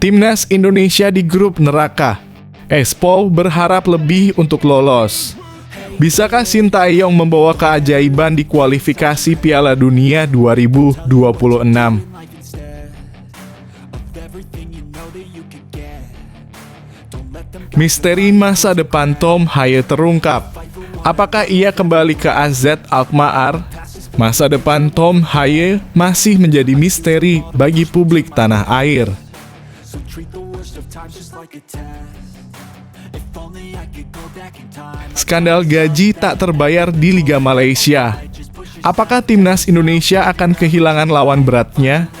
Timnas Indonesia di grup neraka. Espol berharap lebih untuk lolos. Bisakah Sintayong membawa keajaiban di kualifikasi Piala Dunia 2026? Misteri masa depan Tom Haye terungkap. Apakah ia kembali ke AZ Alkmaar? Masa depan Tom Haye masih menjadi misteri bagi publik tanah air. Skandal gaji tak terbayar di Liga Malaysia. Apakah timnas Indonesia akan kehilangan lawan beratnya?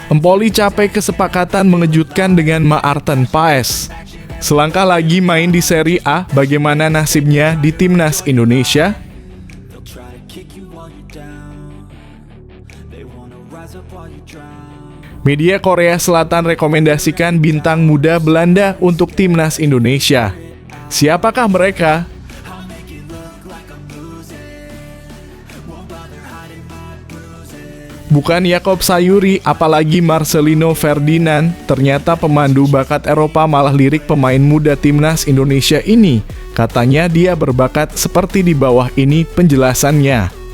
Empoli capai kesepakatan mengejutkan dengan Maarten Paes. Selangkah lagi main di Serie A, bagaimana nasibnya di timnas Indonesia? Media Korea Selatan rekomendasikan bintang muda Belanda untuk timnas Indonesia. Siapakah mereka? Bukan Yakob Sayuri, apalagi Marcelino Ferdinand. Ternyata pemandu bakat Eropa malah lirik pemain muda timnas Indonesia ini. Katanya dia berbakat seperti di bawah ini penjelasannya.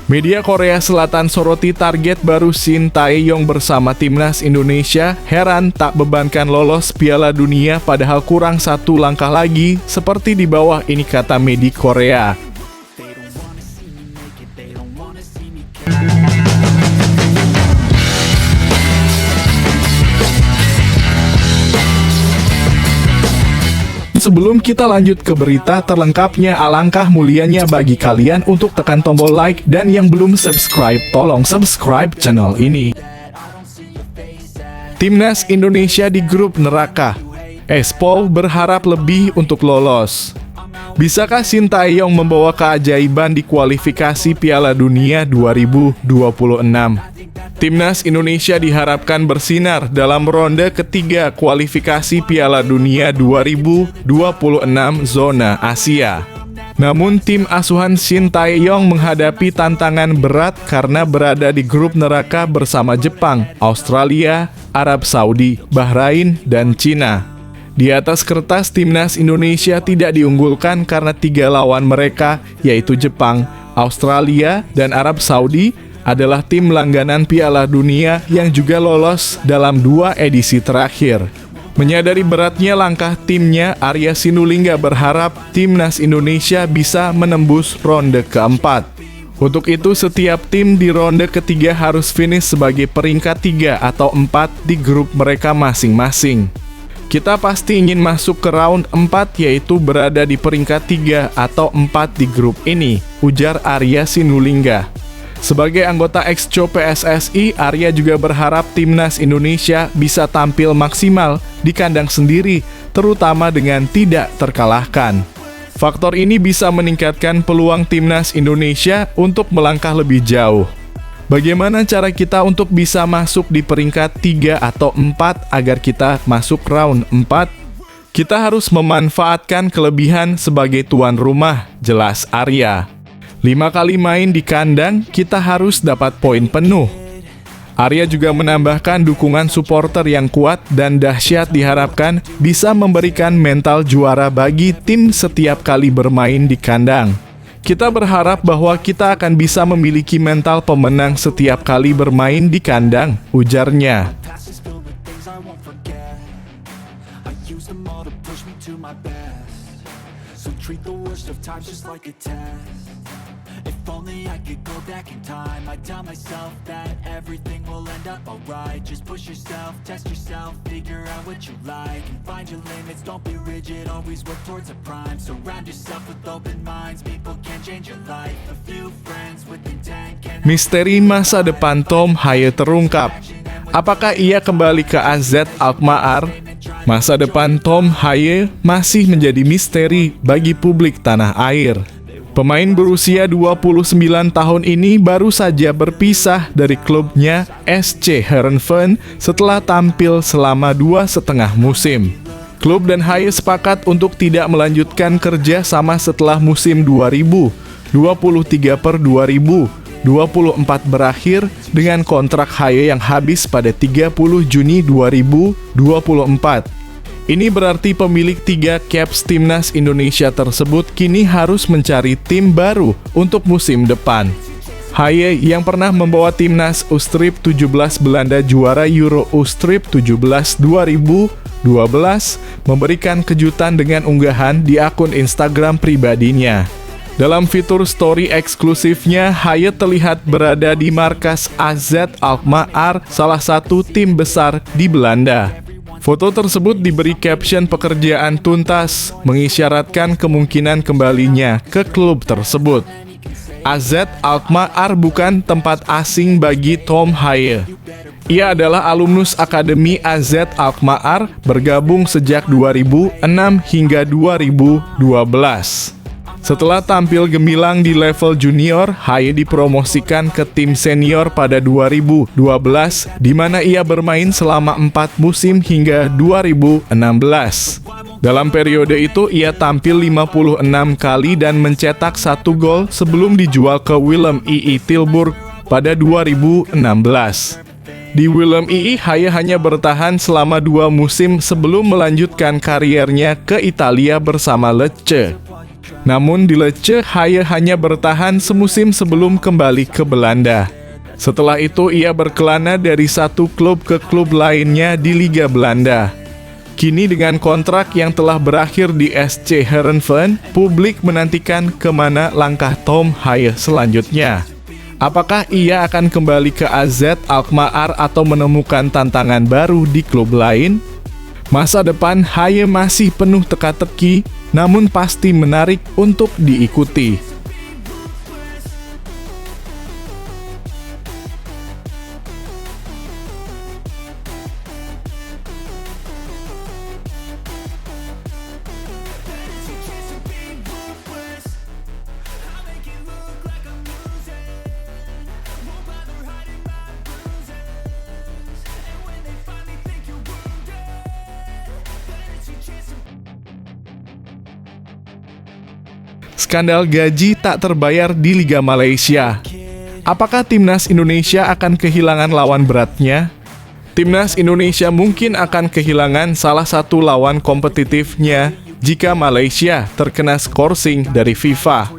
Media Korea Selatan soroti target baru Sintayong bersama timnas Indonesia. Heran tak bebankan lolos Piala Dunia padahal kurang satu langkah lagi, seperti di bawah ini kata media Korea. Sebelum kita lanjut ke berita terlengkapnya, alangkah mulianya bagi kalian untuk tekan tombol like dan yang belum subscribe, tolong subscribe channel ini. Timnas Indonesia di grup neraka. Espol berharap lebih untuk lolos. Bisakah Sintayong membawa keajaiban di kualifikasi Piala Dunia 2026? Timnas Indonesia diharapkan bersinar dalam ronde ketiga kualifikasi Piala Dunia 2026 zona Asia. Namun tim asuhan Sintayong menghadapi tantangan berat karena berada di grup neraka bersama Jepang, Australia, Arab Saudi, Bahrain, dan Cina. Di atas kertas timnas Indonesia tidak diunggulkan karena tiga lawan mereka, yaitu Jepang, Australia, dan Arab Saudi, adalah tim langganan Piala Dunia yang juga lolos dalam 2 edisi terakhir. Menyadari beratnya langkah timnya, Arya Sinulinga berharap timnas Indonesia bisa menembus ronde keempat. Untuk itu, setiap tim di ronde ketiga harus finish sebagai peringkat 3 atau 4 di grup mereka masing-masing. Kita pasti ingin masuk ke round 4, yaitu berada di peringkat 3 atau 4 di grup ini, ujar Arya Sinulinga. Sebagai anggota Exco PSSI, Arya juga berharap timnas Indonesia bisa tampil maksimal di kandang sendiri, terutama dengan tidak terkalahkan. Faktor ini bisa meningkatkan peluang timnas Indonesia untuk melangkah lebih jauh. Bagaimana cara kita untuk bisa masuk di peringkat 3 atau 4 agar kita masuk round 4? Kita harus memanfaatkan kelebihan sebagai tuan rumah, jelas Arya. 5 kali main di kandang, kita harus dapat poin penuh. Arya juga menambahkan dukungan supporter yang kuat dan dahsyat diharapkan bisa memberikan mental juara bagi tim setiap kali bermain di kandang. Kita berharap bahwa kita akan bisa memiliki mental pemenang setiap kali bermain di kandang, ujarnya. If only I could go back in time, I'd tell myself that everything will end up alright. Just push yourself, test yourself, figure out what you like, and find your limits, don't be rigid, always work towards a prime. Surround yourself with open minds, people can change your life. A few friends with intent can... Misteri masa depan Tom Haye terungkap. Apakah ia kembali ke AZ Alkmaar? Masa depan Tom Haye masih menjadi misteri bagi publik tanah air. Pemain berusia 29 tahun ini baru saja berpisah dari klubnya SC Heerenveen setelah tampil selama 2,5 musim. Klub dan Haye sepakat untuk tidak melanjutkan kerja sama setelah musim 2023 per 2024 berakhir dengan kontrak Haye yang habis pada 30 Juni 2024. Ini berarti pemilik 3 caps timnas Indonesia tersebut kini harus mencari tim baru untuk musim depan. Haye yang pernah membawa timnas U-Strip 17 Belanda juara Euro U-Strip 17 2012 memberikan kejutan dengan unggahan di akun Instagram pribadinya. Dalam fitur story eksklusifnya, Haye terlihat berada di markas AZ Alkmaar, salah satu tim besar di Belanda. Foto tersebut diberi caption pekerjaan tuntas, mengisyaratkan kemungkinan kembalinya ke klub tersebut. AZ Alkmaar bukan tempat asing bagi Tom Haye. Ia adalah alumnus Akademi AZ Alkmaar, bergabung sejak 2006 hingga 2012. Setelah tampil gemilang di level junior, Haye dipromosikan ke tim senior pada 2012, di mana ia bermain selama 4 musim hingga 2016. Dalam periode itu, ia tampil 56 kali dan mencetak 1 gol sebelum dijual ke Willem II Tilburg pada 2016. Di Willem II, Haye hanya bertahan selama 2 musim sebelum melanjutkan kariernya ke Italia bersama Lecce. Namun di Lecce, Haye hanya bertahan semusim sebelum kembali ke Belanda. Setelah itu ia berkelana dari satu klub ke klub lainnya di Liga Belanda. Kini dengan kontrak yang telah berakhir di SC Heerenveen, publik menantikan kemana langkah Tom Haye selanjutnya. Apakah ia akan kembali ke AZ Alkmaar atau menemukan tantangan baru di klub lain? Masa depan Haye masih penuh teka-teki, namun pasti menarik untuk diikuti. Skandal gaji tak terbayar di Liga Malaysia. Apakah timnas Indonesia akan kehilangan lawan beratnya? Timnas Indonesia mungkin akan kehilangan salah satu lawan kompetitifnya jika Malaysia terkena skorsing dari FIFA.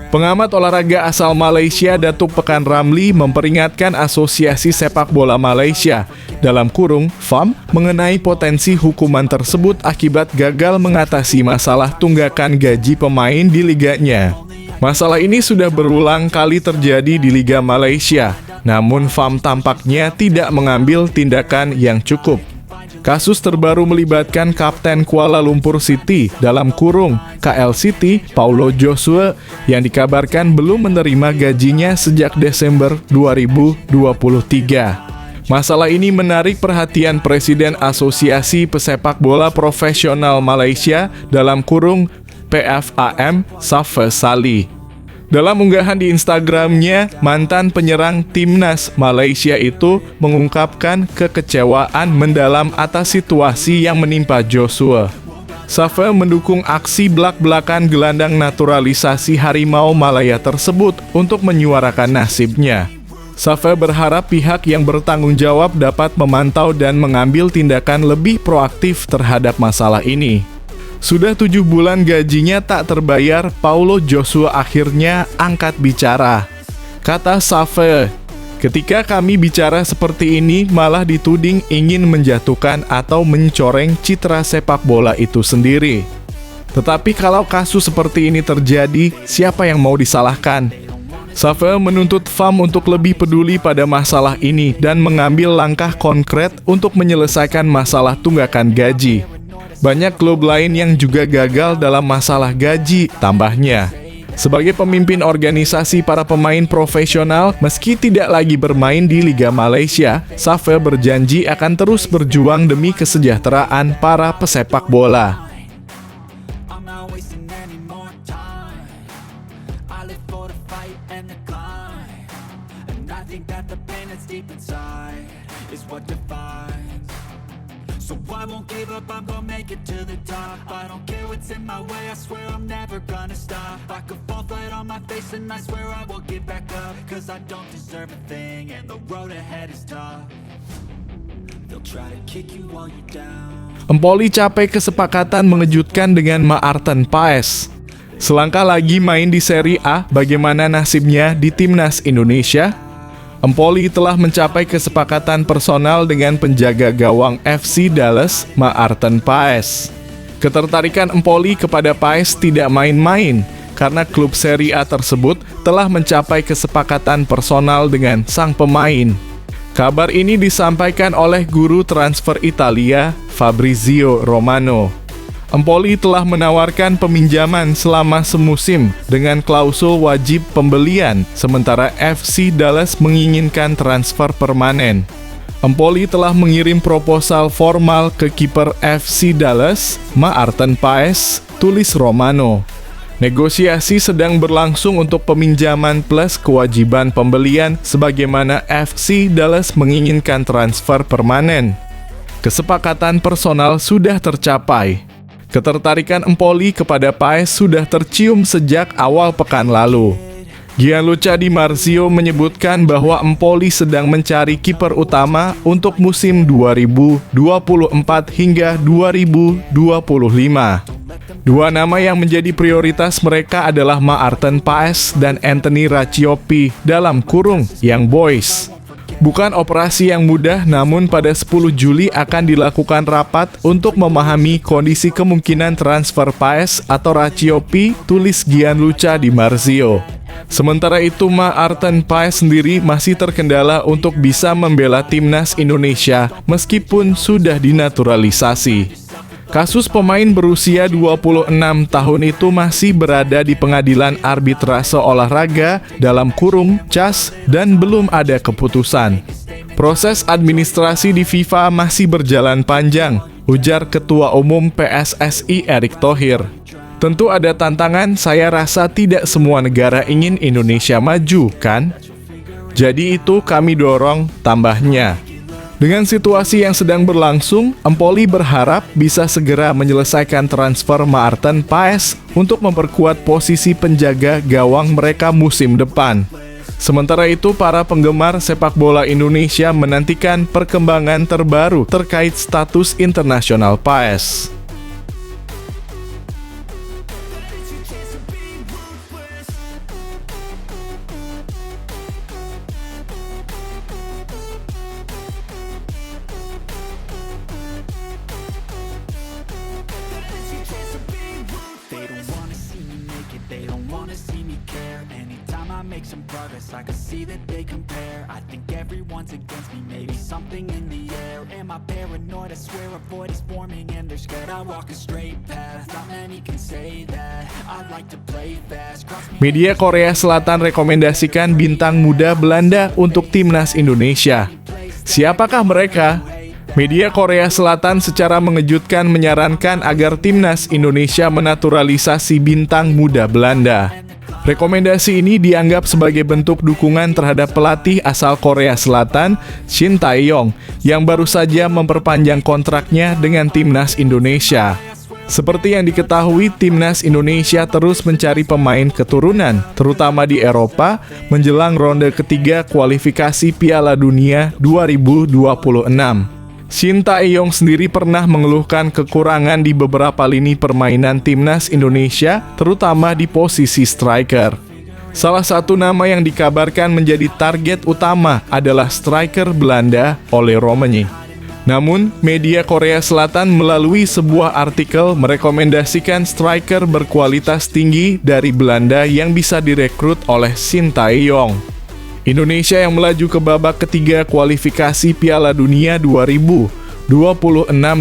Pengamat olahraga asal Malaysia Datuk Pekan Ramli memperingatkan Asosiasi Sepak Bola Malaysia dalam kurung FAM mengenai potensi hukuman tersebut akibat gagal mengatasi masalah tunggakan gaji pemain di liganya. Masalah ini sudah berulang kali terjadi di Liga Malaysia, namun FAM tampaknya tidak mengambil tindakan yang cukup. Kasus terbaru melibatkan Kapten Kuala Lumpur City dalam kurung KL City, Paulo Joshua, yang dikabarkan belum menerima gajinya sejak Desember 2023. Masalah ini menarik perhatian Presiden Asosiasi Pesepak Bola Profesional Malaysia dalam kurung PFAM, Safa Sali. Dalam unggahan di Instagramnya, mantan penyerang timnas Malaysia itu mengungkapkan kekecewaan mendalam atas situasi yang menimpa Joshua. Safa mendukung aksi belak-belakan gelandang naturalisasi Harimau Malaya tersebut untuk menyuarakan nasibnya. Safa berharap pihak yang bertanggung jawab dapat memantau dan mengambil tindakan lebih proaktif terhadap masalah ini. Sudah 7 bulan gajinya tak terbayar, Paulo Joshua akhirnya angkat bicara. Kata Safa, "Ketika kami bicara seperti ini malah dituding ingin menjatuhkan atau mencoreng citra sepak bola itu sendiri. Tetapi kalau kasus seperti ini terjadi, siapa yang mau disalahkan?" Safa menuntut FAM untuk lebih peduli pada masalah ini dan mengambil langkah konkret untuk menyelesaikan masalah tunggakan gaji. Banyak klub lain yang juga gagal dalam masalah gaji, tambahnya. Sebagai pemimpin organisasi para pemain profesional, meski tidak lagi bermain di Liga Malaysia, Safa berjanji akan terus berjuang demi kesejahteraan para pesepak bola. So I won't give up, I'm gonna make it to the top. I don't care what's in my way, I swear I'm never gonna stop. I could fall flat on my face and I swear I will get back up. Cause I don't deserve a thing and the road ahead is tough. They'll try to kick you while you're down. Empoli capai kesepakatan mengejutkan dengan Maarten Paes. Selangkah lagi main di Serie A, bagaimana nasibnya di Timnas Indonesia? Empoli telah mencapai kesepakatan personal dengan penjaga gawang FC Dallas, Maarten Paes. Ketertarikan Empoli kepada Paes tidak main-main, karena klub Serie A tersebut telah mencapai kesepakatan personal dengan sang pemain. Kabar ini disampaikan oleh guru transfer Italia, Fabrizio Romano. Empoli telah menawarkan peminjaman selama semusim dengan klausul wajib pembelian, sementara FC Dallas menginginkan transfer permanen. Empoli telah mengirim proposal formal ke kiper FC Dallas, Maarten Paes, tulis Romano. Negosiasi sedang berlangsung untuk peminjaman plus kewajiban pembelian sebagaimana FC Dallas menginginkan transfer permanen. Kesepakatan personal sudah tercapai. Ketertarikan Empoli kepada Paes sudah tercium sejak awal pekan lalu. Gianluca Di Marzio menyebutkan bahwa Empoli sedang mencari kiper utama untuk musim 2024 hingga 2025. Dua nama yang menjadi prioritas mereka adalah Maarten Paes dan Anthony Racciopi dalam kurung Young Boys. Bukan operasi yang mudah, namun pada 10 Juli akan dilakukan rapat untuk memahami kondisi kemungkinan transfer Paes atau Racciopi, tulis Gianluca Di Marzio. Sementara itu, Maarten Paes sendiri masih terkendala untuk bisa membela timnas Indonesia meskipun sudah dinaturalisasi. Kasus pemain berusia 26 tahun itu masih berada di pengadilan arbitrase olahraga dalam kurung CAS dan belum ada keputusan. Proses administrasi di FIFA masih berjalan panjang, ujar Ketua Umum PSSI Erick Thohir. Tentu ada tantangan, saya rasa tidak semua negara ingin Indonesia maju, kan? Jadi itu kami dorong, tambahnya. Dengan situasi yang sedang berlangsung, Empoli berharap bisa segera menyelesaikan transfer Maarten Paes untuk memperkuat posisi penjaga gawang mereka musim depan. Sementara itu, para penggemar sepak bola Indonesia menantikan perkembangan terbaru terkait status internasional Paes. Make some progress, I can see that they compare. I think everyone's against me, maybe something in the air. Am I paranoid? I swear a void is forming and they're scared. I walk a straight path, not many can say that. I like to play fast. Media Korea Selatan rekomendasikan bintang muda Belanda untuk timnas Indonesia. Siapakah mereka? Media Korea Selatan secara mengejutkan menyarankan agar timnas Indonesia menaturalisasi bintang muda Belanda. Rekomendasi ini dianggap sebagai bentuk dukungan terhadap pelatih asal Korea Selatan, Shin Tae-yong, yang baru saja memperpanjang kontraknya dengan timnas Indonesia. Seperti yang diketahui, timnas Indonesia terus mencari pemain keturunan, terutama di Eropa, menjelang ronde ketiga kualifikasi Piala Dunia 2026. Shin Tae-yong sendiri pernah mengeluhkan kekurangan di beberapa lini permainan timnas Indonesia, terutama di posisi striker. Salah satu nama yang dikabarkan menjadi target utama adalah striker Belanda, Ole Roemeny. Namun, media Korea Selatan melalui sebuah artikel merekomendasikan striker berkualitas tinggi dari Belanda yang bisa direkrut oleh Shin Tae-yong. Indonesia yang melaju ke babak ketiga kualifikasi Piala Dunia 2026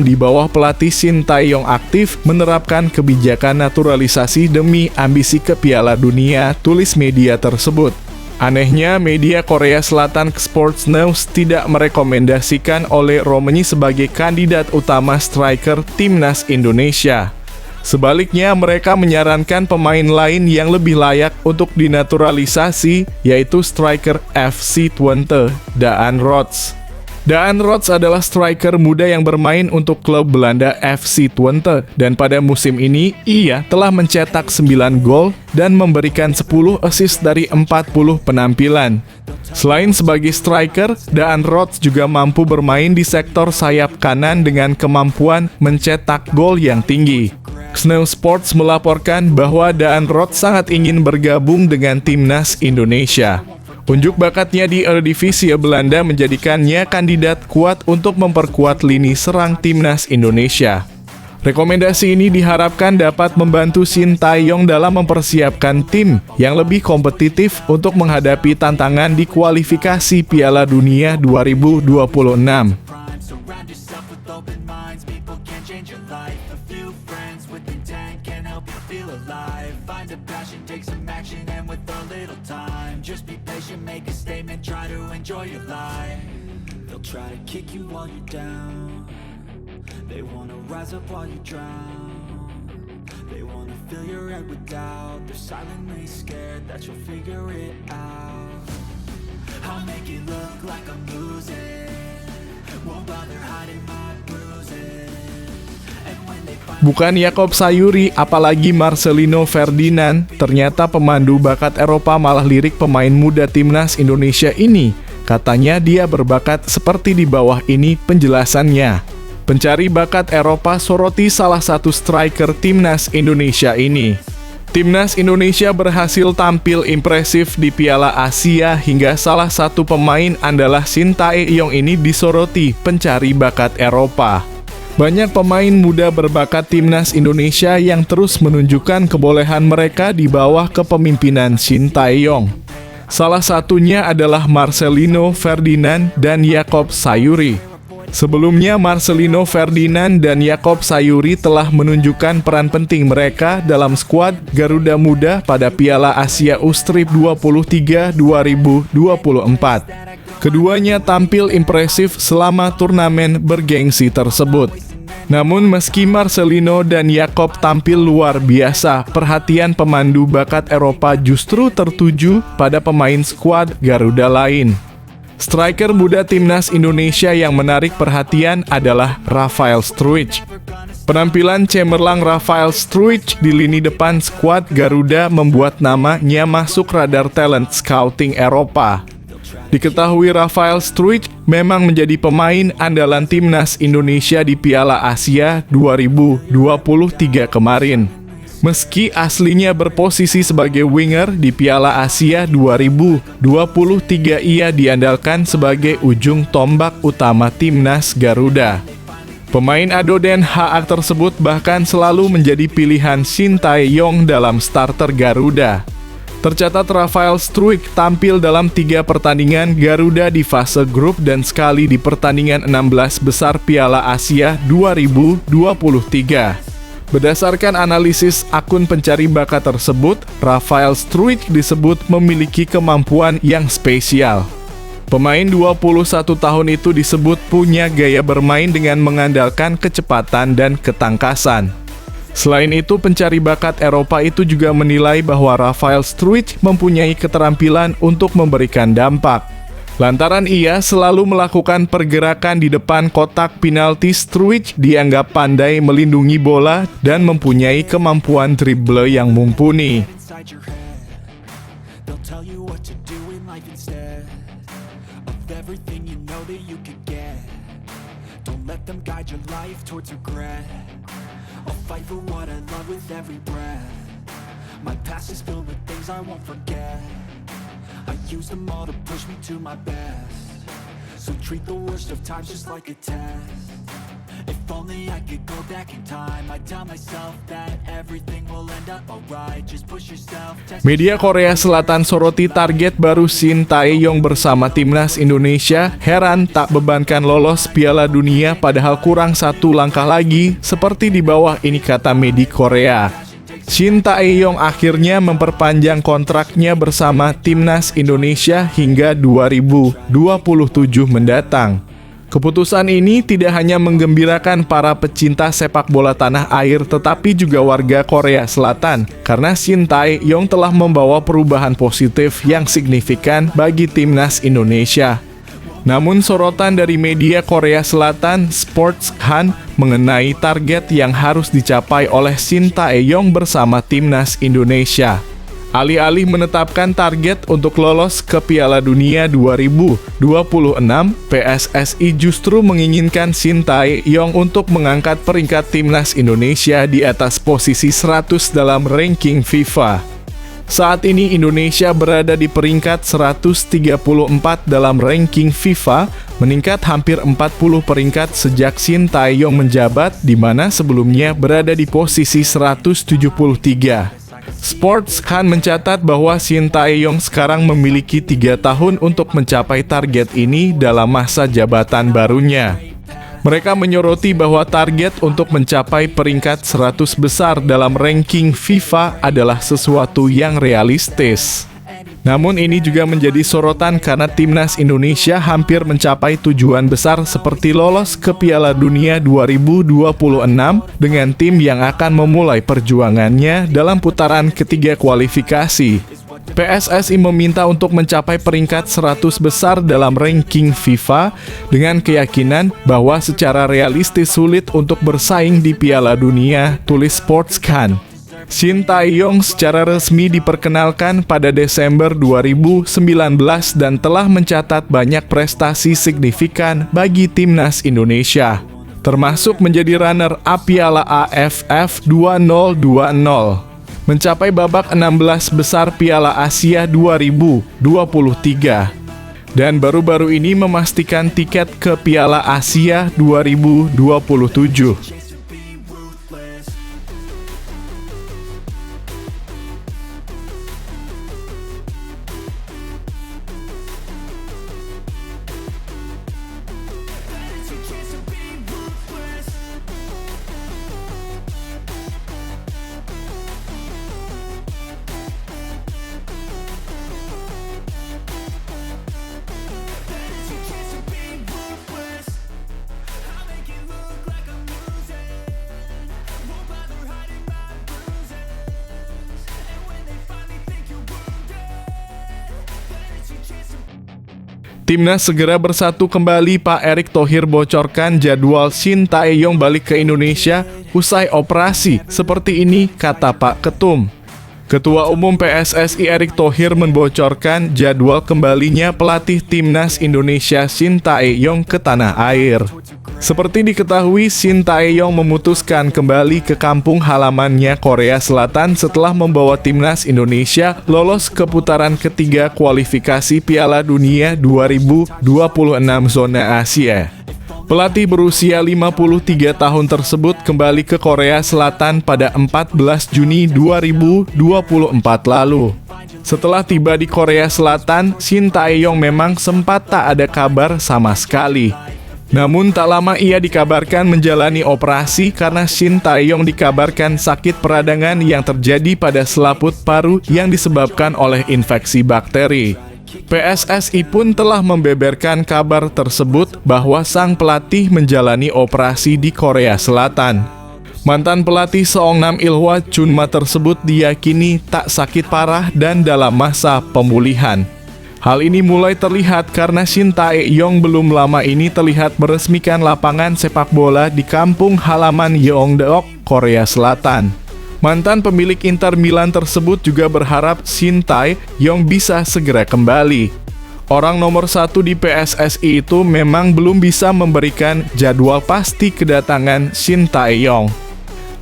di bawah pelatih Shin Tae-yong aktif menerapkan kebijakan naturalisasi demi ambisi ke Piala Dunia, tulis media tersebut. Anehnya, media Korea Selatan Sports News tidak merekomendasikan Ole Roemeny sebagai kandidat utama striker timnas Indonesia. Sebaliknya, mereka menyarankan pemain lain yang lebih layak untuk dinaturalisasi, yaitu striker FC Twente, Daan Rots. Daan Rots adalah striker muda yang bermain untuk klub Belanda FC Twente dan pada musim ini ia telah mencetak 9 gol dan memberikan 10 assist dari 40 penampilan. Selain sebagai striker, Daan Rots juga mampu bermain di sektor sayap kanan dengan kemampuan mencetak gol yang tinggi. Sneeuw Sports melaporkan bahwa Daan Rots sangat ingin bergabung dengan timnas Indonesia. Unjuk bakatnya di Eredivisie Belanda menjadikannya kandidat kuat untuk memperkuat lini serang timnas Indonesia. Rekomendasi ini diharapkan dapat membantu Shin Tae-yong dalam mempersiapkan tim yang lebih kompetitif untuk menghadapi tantangan di kualifikasi Piala Dunia 2026. Surround yourself with open minds, people can change your life. A few friends with intent can help you feel alive. Find a passion, take some action, and with a little time, just be patient, make a statement, try to enjoy your life. They'll try to kick you while you're down. They wanna rise up while you drown. They wanna fill your head with doubt. They're silently scared that you'll figure it out. I'll make it look like I'm losing. Won't bother hiding my bruises. And when they find Bukan Jakob Sayuri, apalagi Marcelino Ferdinand, ternyata pemandu bakat Eropa malah lirik pemain muda timnas Indonesia ini. Katanya dia berbakat seperti di bawah ini penjelasannya. Pencari bakat Eropa soroti salah satu striker timnas Indonesia ini. Timnas Indonesia berhasil tampil impresif di Piala Asia hingga salah satu pemain andalah Shin Tae-yong ini disoroti pencari bakat Eropa. Banyak pemain muda berbakat timnas Indonesia yang terus menunjukkan kebolehan mereka di bawah kepemimpinan Shin Tae-yong. Salah satunya adalah Marcelino Ferdinand dan Jakob Sayuri. Sebelumnya, Marcelino Ferdinand dan Jakob Sayuri telah menunjukkan peran penting mereka dalam skuad Garuda Muda pada Piala Asia U-Strip 23 2024. Keduanya tampil impresif selama turnamen bergengsi tersebut. Namun meski Marcelino dan Jakob tampil luar biasa, perhatian pemandu bakat Eropa justru tertuju pada pemain skuad Garuda lain. Striker muda timnas Indonesia yang menarik perhatian adalah Rafael Struijk. Penampilan cemerlang Rafael Struijk di lini depan skuad Garuda membuat namanya masuk radar talent scouting Eropa. Diketahui Rafael Struijk memang menjadi pemain andalan timnas Indonesia di Piala Asia 2023 kemarin. Meski aslinya berposisi sebagai winger di Piala Asia 2023, ia diandalkan sebagai ujung tombak utama timnas Garuda. Pemain ado Den Haag tersebut bahkan selalu menjadi pilihan Shin Tae-yong dalam starter Garuda. Tercatat Rafael Struijk tampil dalam 3 pertandingan Garuda di fase grup dan sekali di pertandingan 16 besar Piala Asia 2023. Berdasarkan analisis akun pencari bakat tersebut, Rafael Struijk disebut memiliki kemampuan yang spesial. Pemain 21 tahun itu disebut punya gaya bermain dengan mengandalkan kecepatan dan ketangkasan. Selain itu, pencari bakat Eropa itu juga menilai bahwa Rafael Struijk mempunyai keterampilan untuk memberikan dampak. Lantaran ia selalu melakukan pergerakan di depan kotak penalti, Struijk dianggap pandai melindungi bola dan mempunyai kemampuan dribble yang mumpuni. inside your head, they'll tell you what to do in life instead of everything you know that you could get. Don't let them guide your life towards regret. I'll fight for what I love with every breath. My past is filled with things I won't forget. I use them all to push me to my best. So treat the worst of times just like a test. If only I could go back in time, I'd tell myself that everything will end up alright. Just push yourself, test Media Korea Selatan soroti target baru Shin Tae-yong bersama timnas Indonesia. Heran tak bebankan lolos Piala Dunia padahal kurang 1 langkah lagi, seperti di bawah ini kata media Korea. Shin Tae-yong akhirnya memperpanjang kontraknya bersama timnas Indonesia hingga 2027 mendatang. Keputusan ini tidak hanya menggembirakan para pecinta sepak bola tanah air, tetapi juga warga Korea Selatan, karena Shin Tae-yong telah membawa perubahan positif yang signifikan bagi timnas Indonesia. Namun sorotan dari media Korea Selatan, Sportskhan, mengenai target yang harus dicapai oleh Shin Tae-yong bersama timnas Indonesia. Alih-alih menetapkan target untuk lolos ke Piala Dunia 2026, PSSI justru menginginkan Shin Tae-yong untuk mengangkat peringkat timnas Indonesia di atas posisi 100 dalam ranking FIFA. Saat ini Indonesia berada di peringkat 134 dalam ranking FIFA, meningkat hampir 40 peringkat sejak Shin Tae-yong menjabat, di mana sebelumnya berada di posisi 173. Sportskhan mencatat bahwa Shin Tae-yong sekarang memiliki 3 tahun untuk mencapai target ini dalam masa jabatan barunya. Mereka menyoroti bahwa target untuk mencapai peringkat 100 besar dalam ranking FIFA adalah sesuatu yang realistis. Namun ini juga menjadi sorotan karena timnas Indonesia hampir mencapai tujuan besar seperti lolos ke Piala Dunia 2026 dengan tim yang akan memulai perjuangannya dalam putaran ketiga kualifikasi. PSSI meminta untuk mencapai peringkat 100 besar dalam ranking FIFA dengan keyakinan bahwa secara realistis sulit untuk bersaing di Piala Dunia, tulis Sportskhan. Shin Tae-yong secara resmi diperkenalkan pada Desember 2019 dan telah mencatat banyak prestasi signifikan bagi timnas Indonesia, termasuk menjadi runner-up Piala AFF 2020, mencapai babak 16 besar Piala Asia 2023, dan baru-baru ini memastikan tiket ke Piala Asia 2027. Timnas segera bersatu kembali. Pak Erick Thohir bocorkan jadwal Shin Tae-yong balik ke Indonesia usai operasi. Seperti ini kata Pak Ketum. Ketua Umum PSSI Erick Thohir membocorkan jadwal kembalinya pelatih Timnas Indonesia Shin Tae-yong ke tanah air. Seperti diketahui, Shin Tae-yong memutuskan kembali ke kampung halamannya Korea Selatan setelah membawa Timnas Indonesia lolos ke putaran ketiga kualifikasi Piala Dunia 2026 zona Asia. Pelatih berusia 53 tahun tersebut kembali ke Korea Selatan pada 14 Juni 2024 lalu. Setelah tiba di Korea Selatan, Shin Tae-yong memang sempat tak ada kabar sama sekali. Namun tak lama ia dikabarkan menjalani operasi karena Shin Tae-yong dikabarkan sakit peradangan yang terjadi pada selaput paru yang disebabkan oleh infeksi bakteri. PSSI pun telah membeberkan kabar tersebut bahwa sang pelatih menjalani operasi di Korea Selatan. Mantan pelatih Seongnam Ilhwa Chunma tersebut diyakini tak sakit parah dan dalam masa pemulihan. Hal ini mulai terlihat karena Shin Tae-yong belum lama ini terlihat meresmikan lapangan sepak bola di kampung halaman Yeongdeok, Korea Selatan. Mantan pemilik Inter Milan tersebut juga berharap Shin Tae-yong bisa segera kembali. Orang nomor 1 di PSSI itu memang belum bisa memberikan jadwal pasti kedatangan Shin Tae-yong.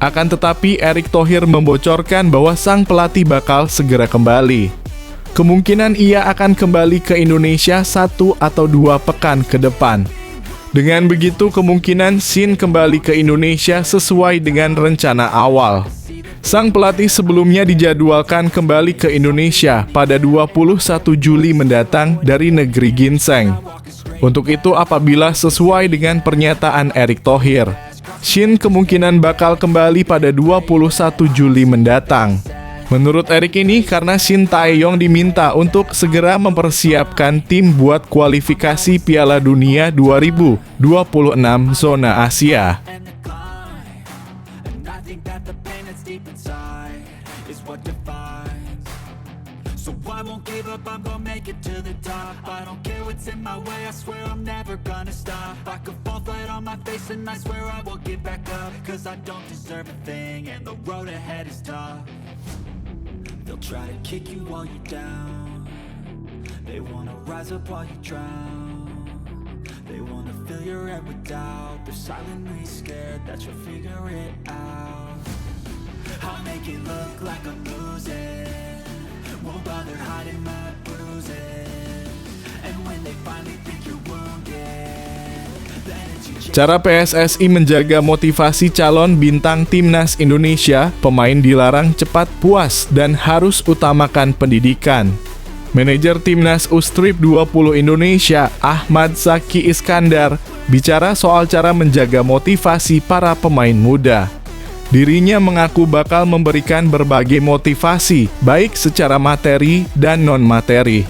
Akan tetapi Erick Thohir membocorkan bahwa sang pelatih bakal segera kembali. Kemungkinan ia akan kembali ke Indonesia 1 atau 2 pekan ke depan. Dengan begitu kemungkinan Shin kembali ke Indonesia sesuai dengan rencana awal. Sang pelatih sebelumnya dijadwalkan kembali ke Indonesia pada 21 Juli mendatang dari negeri ginseng. Untuk itu apabila sesuai dengan pernyataan Erick Thohir, Shin kemungkinan bakal kembali pada 21 Juli mendatang. Menurut Erick ini karena Shin Tae-yong diminta untuk segera mempersiapkan tim buat kualifikasi Piala Dunia 2026 zona Asia. So I won't give up, I'm gonna make it to the top. I don't care what's in my way, I swear I'm never gonna stop. I could fall flat on my face and I swear I will get back up. Cause I don't deserve a thing and the road ahead is tough. They'll try to kick you while you're down. They wanna rise up while you drown. They wanna fill your head with doubt. They're silently scared that you'll figure it out. I'll make it look like I'm losing. Won't bother hiding my bruises. And when they finally think you're wounded, then it's your chance. Cara PSSI menjaga motivasi calon bintang timnas Indonesia, pemain dilarang cepat puas dan harus utamakan pendidikan. Manajer Timnas U-Strip 20 Indonesia, Ahmad Zaki Iskandar, bicara soal cara menjaga motivasi para pemain muda. Dirinya mengaku bakal memberikan berbagai motivasi, baik secara materi dan non-materi.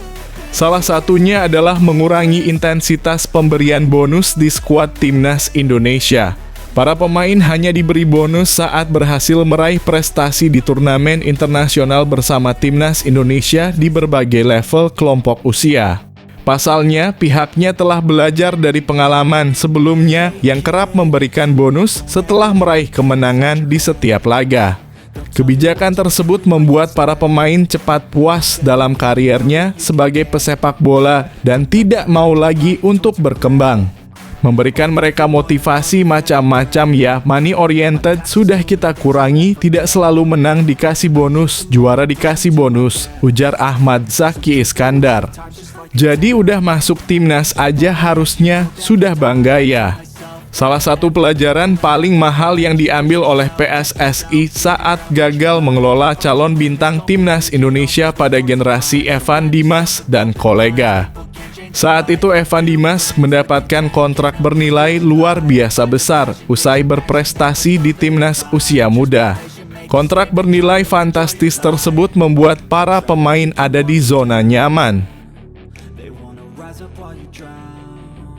Salah satunya adalah mengurangi intensitas pemberian bonus di skuad Timnas Indonesia. Para pemain hanya diberi bonus saat berhasil meraih prestasi di turnamen internasional bersama Timnas Indonesia di berbagai level kelompok usia. Pasalnya, pihaknya telah belajar dari pengalaman sebelumnya yang kerap memberikan bonus setelah meraih kemenangan di setiap laga. Kebijakan tersebut membuat para pemain cepat puas dalam kariernya sebagai pesepak bola dan tidak mau lagi untuk berkembang. Memberikan mereka motivasi macam-macam ya, money oriented sudah kita kurangi, tidak selalu menang dikasih bonus, juara dikasih bonus, ujar Ahmad Zaki Iskandar. Jadi udah masuk timnas aja harusnya sudah bangga ya. Salah satu pelajaran paling mahal yang diambil oleh PSSI saat gagal mengelola calon bintang timnas Indonesia pada generasi Evan Dimas dan kolega. Saat itu Evan Dimas mendapatkan kontrak bernilai luar biasa besar usai berprestasi di timnas usia muda. Kontrak bernilai fantastis tersebut membuat para pemain ada di zona nyaman. They wanna rise up while you drown.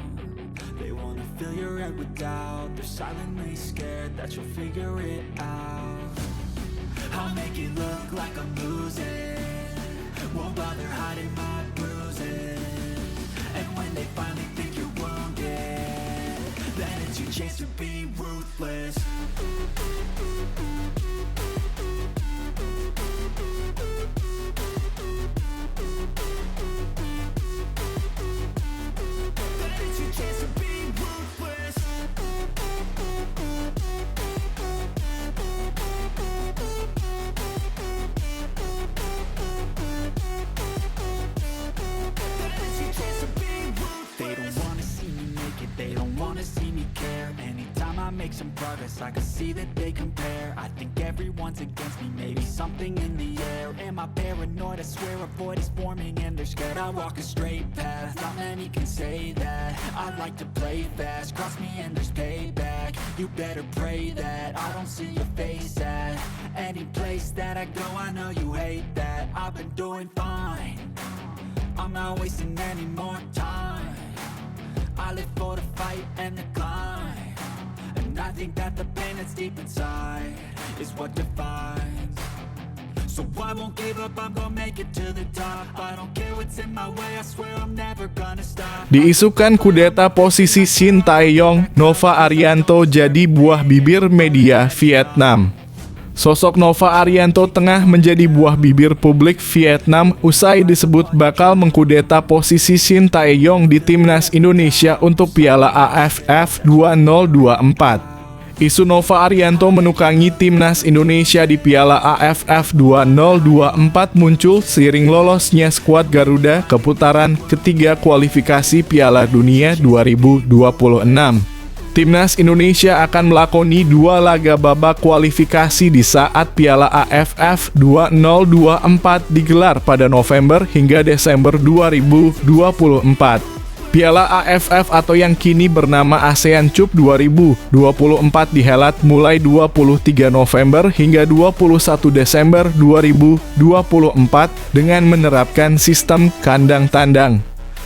They wanna fill your head with doubt. They're silently scared that you'll figure it out. I'll make it look like I'm losing. Won't bother hiding my bruises. And when they finally think you're wounded, then it's your chance to be ruthless. Make some progress, I can see that they compare. I think everyone's against me, maybe something in the air. Am I paranoid? I swear a void is forming and they're scared. I walk a straight path, not many can say that. I like to play fast, cross me and there's payback. You better pray that I don't see your face at any place that I go. I know you hate that. I've been doing fine, I'm not wasting any more time. I live for the fight and the climb. And I think that the pain that's deep inside is what defines. So I won't give up, I'm gonna make it to the top. I don't care what's in my way, I swear I'm never gonna stop. Diisukan kudeta posisi Shin Tae-yong, Nova Arianto jadi buah bibir media Vietnam. Sosok Nova Arianto tengah menjadi buah bibir publik Vietnam usai disebut bakal mengkudeta posisi Shin Tae-yong di Timnas Indonesia untuk Piala AFF 2024. Isu Nova Arianto menukangi Timnas Indonesia di Piala AFF 2024 muncul seiring lolosnya skuad Garuda ke putaran ketiga kualifikasi Piala Dunia 2026. Timnas Indonesia akan melakoni 2 laga babak kualifikasi di saat Piala AFF 2024 digelar pada November hingga Desember 2024. Piala AFF atau yang kini bernama ASEAN Cup 2024 dihelat mulai 23 November hingga 21 Desember 2024 dengan menerapkan sistem kandang tandang.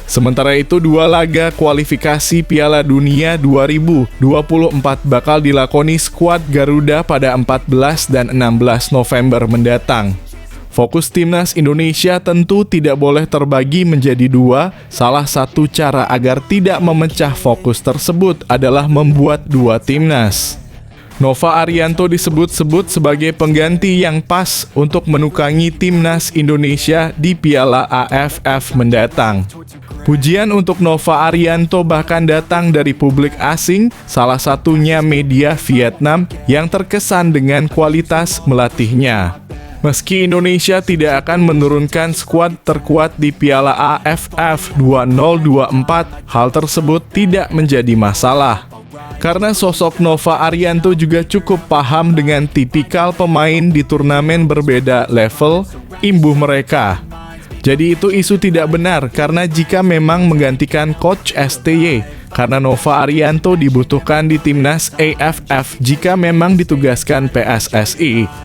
Sementara itu 2 laga kualifikasi Piala Dunia 2024 bakal dilakoni skuad Garuda pada 14 dan 16 November mendatang. Fokus timnas Indonesia tentu tidak boleh terbagi menjadi dua. Salah satu cara agar tidak memecah fokus tersebut adalah membuat dua timnas. Nova Arianto disebut-sebut sebagai pengganti yang pas untuk menukangi timnas Indonesia di Piala AFF mendatang. Pujian untuk Nova Arianto bahkan datang dari publik asing, salah satunya media Vietnam yang terkesan dengan kualitas melatihnya. Meski Indonesia tidak akan menurunkan skuad terkuat di Piala AFF 2024, hal tersebut tidak menjadi masalah. Karena sosok Nova Arianto juga cukup paham dengan tipikal pemain di turnamen berbeda level imbuh mereka. Jadi itu isu tidak benar karena jika memang menggantikan Coach STY, karena Nova Arianto dibutuhkan di timnas AFF jika memang ditugaskan PSSI.